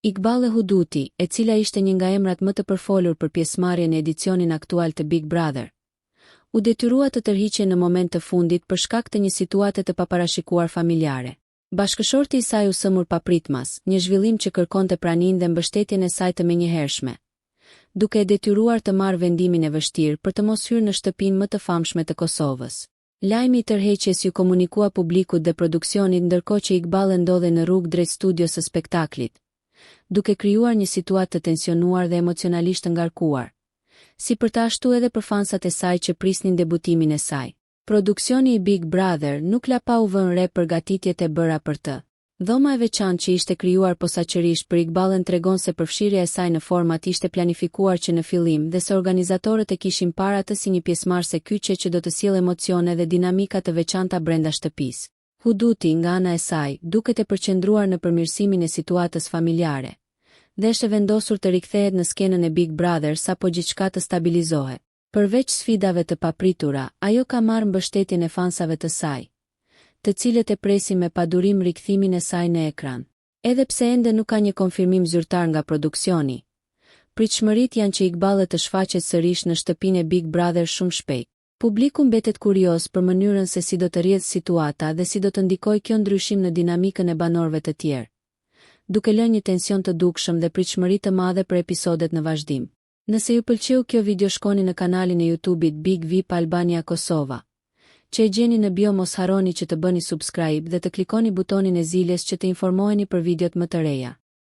Iqbal Huduti, e cila ishte një nga emrat më të përfolur për pjesëmarrjen në edicionin aktual të Big Brother, u detyrua të tërhiqej në moment të fundit për shkak të një situate të paparashikuar familjare. Bashkëshorti i saj u sëmur papritmas, një zhvillim që kërkonte praninë dhe mbështetjen e saj të menjëhershme, duke e detyruar të marrë vendimin e vështirë për të mos hyrë në shtëpinë më të famshme të Kosovës. Lajmi i tërheqjes ju komunikua publikut dhe produksionit ndërkohë që Iqbal ndodhej në rrugë drejt studios së spektaklit, duke krijuar një situatë të tensionuar dhe emocionalisht ngarkuar, si për të ashtu edhe për fansat e saj që prisnin debutimin e saj. Produksioni i Big Brother nuk la pa u vënë re përgatitjet e bëra për të. Dhoma e veçantë që ishte krijuar posaçërisht për Iqbalën tregon se përfshirja e saj në format ishte planifikuar që në fillim dhe se organizatorët e kishin para të si një pjesëmarrëse kyçe që do të sjellë emocione dhe dinamika të veçanta brenda shtëpisë. Huduti, nga ana e saj, duket e përqendruar në përmirësimin e situatës familjare dhe është vendosur të rikthehet në skenën e Big Brother sapo gjithçka të stabilizohet. Përveç sfidave të papritura, ajo ka marrë mbështetjen e fansave të saj, të cilët e presin me padurim rikthimin e saj në ekran. Edhe pse ende nuk ka një konfirmim zyrtar nga produksioni, pritshmëritë janë që Iqbal të shfaqet sërish në shtëpinë e Big Brother shumë shpejt. Publiku mbetet kurioz për mënyrën se si do të rrjedhë situata dhe si do të ndikojë kjo ndryshim në dinamikën e banorëve të tjerë, duke lënë një tension të dukshëm dhe pritshmëri të madhe për episodet në vazhdim. Nëse ju pëlqeu kjo video, shkoni në kanalin e YouTube-it Big VIP Albania Kosova, që e gjeni në bio. Mos harroni që të bëni subscribe dhe të klikoni butonin e ziljes që të informoheni për videot më të reja.